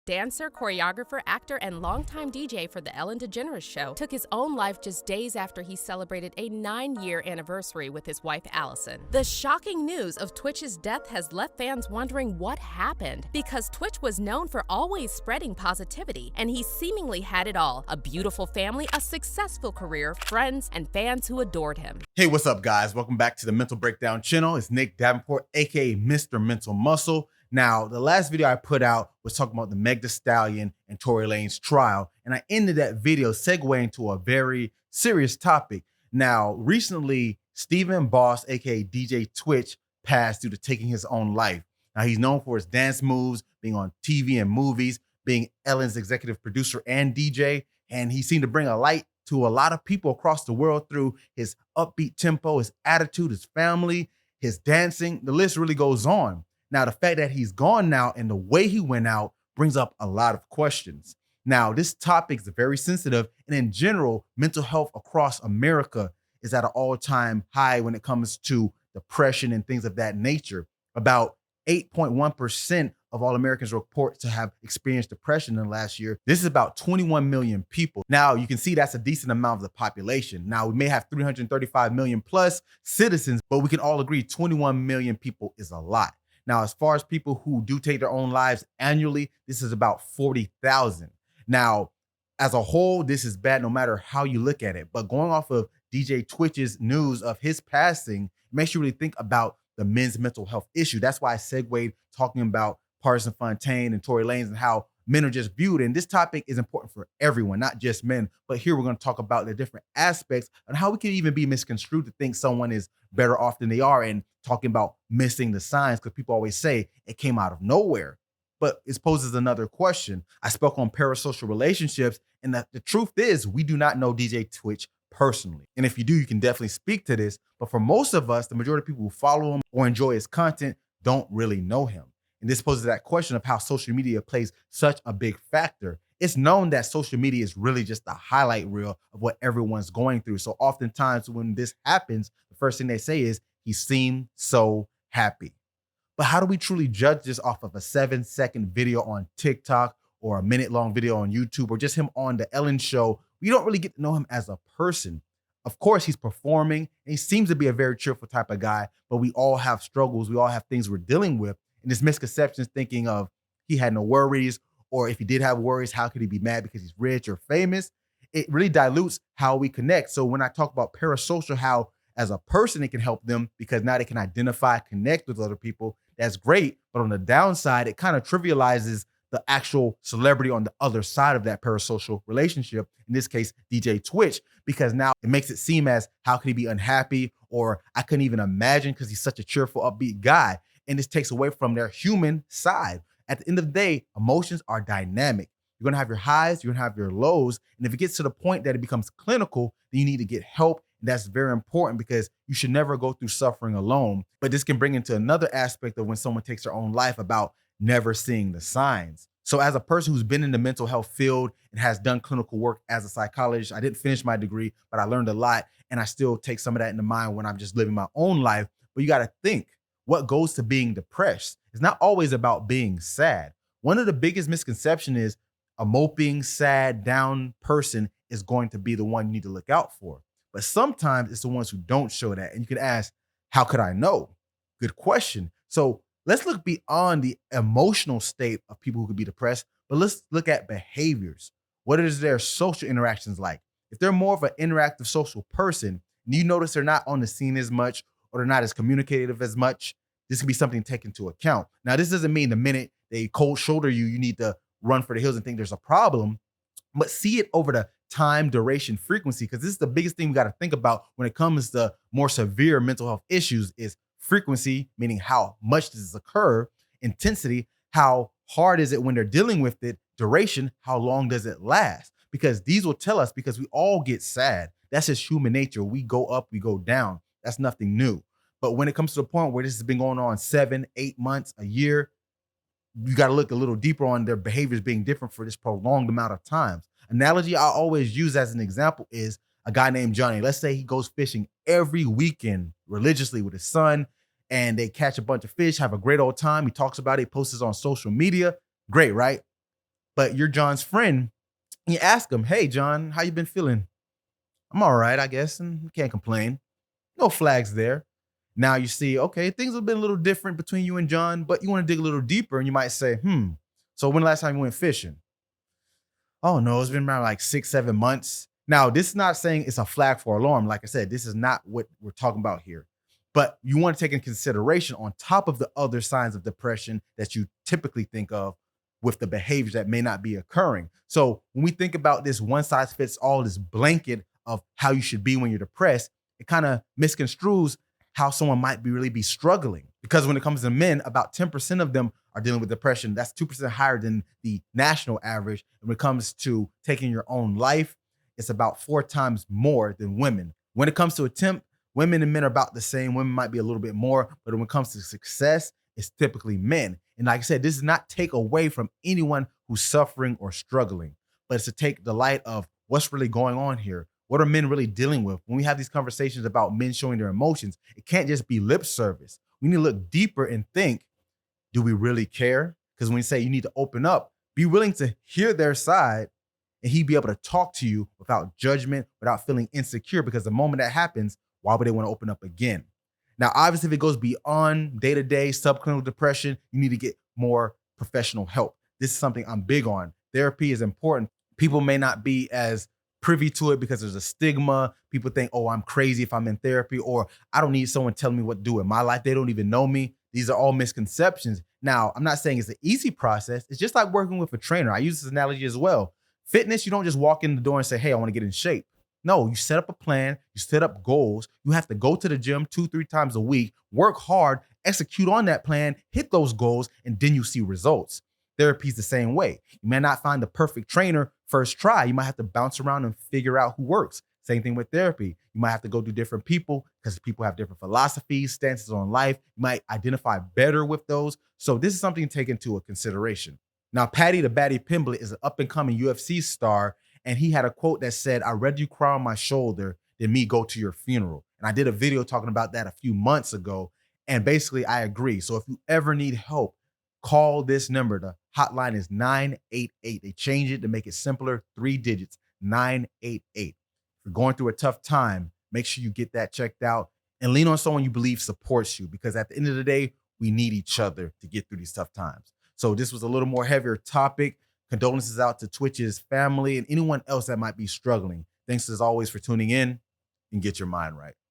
Dancer, choreographer, actor, and longtime DJ for The Ellen DeGeneres Show took his own life just days after he celebrated a 9-year anniversary with his wife, Allison. The shocking news of Twitch's death has left fans wondering what happened, because Twitch was known for always spreading positivity, and he seemingly had it all: a beautiful family, a successful career, friends, and fans who adored him. Hey, what's up, guys? Welcome back to the Mental Breakdown channel. It's Nick Davenport, aka Mr. Mental Muscle. Now, the last video I put out was talking about the Meg Thee Stallion and Tory Lanez trial, and I ended that video segueing to a very serious topic. Now, recently, Stephen Boss, aka DJ Twitch, passed due to taking his own life. Now, he's known for his dance moves, being on TV and movies, being Ellen's executive producer and DJ, and he seemed to bring a light to a lot of people across the world through his upbeat tempo, his attitude, his family, his dancing. The list really goes on. Now, the fact that he's gone now and the way he went out brings up a lot of questions. Now, this topic is very sensitive, and in general, mental health across America is at an all-time high when it comes to depression and things of that nature. About 8.1% of all Americans report to have experienced depression in the last year. This is about 21 million people. Now, you can see that's a decent amount of the population. Now, we may have 335 million plus citizens, but we can all agree 21 million people is a lot. Now, as far as people who do take their own lives annually, this is about 40,000. Now, as a whole, this is bad no matter how you look at it. But going off of DJ Twitch's news of his passing makes you really think about the men's mental health issue. That's why I segued talking about Partisan Fontaine and Tory Lanez and how men are just viewed. And this topic is important for everyone, not just men. But here we're going to talk about the different aspects and how we can even be misconstrued to think someone is better off than they are, and talking about missing the signs, because people always say it came out of nowhere. But it poses another question. I spoke on parasocial relationships, and the truth is we do not know DJ Twitch personally. And if you do, you can definitely speak to this. But for most of us, the majority of people who follow him or enjoy his content don't really know him. And this poses that question of how social media plays such a big factor. It's known that social media is really just a highlight reel of what everyone's going through. So oftentimes when this happens, the first thing they say is, he seemed so happy. But how do we truly judge this off of a 7-second video on TikTok or a minute-long video on YouTube or just him on the Ellen show? We don't really get to know him as a person. Of course, he's performing, and he seems to be a very cheerful type of guy, but we all have struggles. We all have things we're dealing with. And this misconception thinking of he had no worries, or if he did have worries, how could he be mad because he's rich or famous? It really dilutes how we connect. So when I talk about parasocial, how as a person it can help them because now they can identify, connect with other people, that's great. But on the downside, it kind of trivializes the actual celebrity on the other side of that parasocial relationship, in this case, DJ Twitch, because now it makes it seem as, how could he be unhappy? Or I couldn't even imagine because he's such a cheerful, upbeat guy. And this takes away from their human side. At the end of the day, emotions are dynamic. You're gonna have your highs, you're gonna have your lows. And if it gets to the point that it becomes clinical, then you need to get help. And that's very important because you should never go through suffering alone. But this can bring into another aspect of when someone takes their own life about never seeing the signs. So as a person who's been in the mental health field and has done clinical work as a psychologist, I didn't finish my degree, but I learned a lot. And I still take some of that into mind when I'm just living my own life. But you gotta think, what goes to being depressed? It's not always about being sad. One of the biggest misconceptions is a moping, sad, down person is going to be the one you need to look out for. But sometimes it's the ones who don't show that. And you can ask, how could I know? Good question. So let's look beyond the emotional state of people who could be depressed, but let's look at behaviors. What is their social interactions like? If they're more of an interactive social person, and you notice they're not on the scene as much, or they're not as communicative as much, this can be something to take into account. Now, this doesn't mean the minute they cold shoulder you, you need to run for the hills and think there's a problem, but see it over the time, duration, frequency, because this is the biggest thing we got to think about when it comes to more severe mental health issues is frequency, meaning how much does this occur, intensity, how hard is it when they're dealing with it, duration, how long does it last? Because these will tell us, because we all get sad. That's just human nature. We go up, we go down. That's nothing new. But when it comes to the point where this has been going on 7, 8 months, a year, you got to look a little deeper on their behaviors being different for this prolonged amount of time. Analogy I always use as an example is a guy named Johnny. Let's say he goes fishing every weekend religiously with his son, and they catch a bunch of fish, have a great old time. He talks about it, posts it on social media. Great, right? but you're John's friend. And you ask him, hey, John, how you been feeling? I'm all right, I guess, and can't complain. No flags there. Now you see, okay, things have been a little different between you and John, but you want to dig a little deeper and you might say, so when the last time you went fishing? Oh no, it's been around like 6-7 months. Now, this is not saying it's a flag for alarm. Like I said, this is not what we're talking about here. But you want to take in consideration on top of the other signs of depression that you typically think of with the behaviors that may not be occurring. So when we think about this one size fits all, this blanket of how you should be when you're depressed, it kind of misconstrues how someone might really be struggling. Because when it comes to men, about 10% of them are dealing with depression. That's 2% higher than the national average. And when it comes to taking your own life, it's about 4 times more than women. When it comes to attempt, women and men are about the same. Women might be a little bit more, but when it comes to success, it's typically men. And like I said, this does not take away from anyone who's suffering or struggling, but it's to take the light of what's really going on here. What are men really dealing with? When we have these conversations about men showing their emotions, it can't just be lip service. We need to look deeper and think, do we really care? Because when you say you need to open up, be willing to hear their side, and he'd be able to talk to you without judgment, without feeling insecure, because the moment that happens, why would they want to open up again? Now, obviously, if it goes beyond day-to-day subclinical depression, you need to get more professional help. This is something I'm big on. Therapy is important. People may not be as privy to it because there's a stigma. People think, oh, I'm crazy if I'm in therapy, or I don't need someone telling me what to do in my life. They don't even know me. These are all misconceptions. Now, I'm not saying it's an easy process. It's just like working with a trainer. I use this analogy as well. Fitness, you don't just walk in the door and say, hey, I want to get in shape. No, you set up a plan, you set up goals. You have to go to the gym 2-3 times a week, work hard, execute on that plan, hit those goals, and then you see results. Therapy is the same way. You may not find the perfect trainer first try. You might have to bounce around and figure out who works. Same thing with therapy. You might have to go to different people because people have different philosophies, stances on life. You might identify better with those. So this is something to take into a consideration. Now, Paddy the Baddy Pimblett is an up-and-coming UFC star, and he had a quote that said, I'd rather you cry on my shoulder than me go to your funeral. And I did a video talking about that a few months ago, and basically I agree. So if you ever need help, call this number. The hotline is 988. They changed it to make it simpler, 3 digits, 988. If you're going through a tough time, make sure you get that checked out and lean on someone you believe supports you, because at the end of the day, we need each other to get through these tough times. So this was a little more heavier topic. Condolences out to Twitch's family and anyone else that might be struggling. Thanks as always for tuning in, and get your mind right.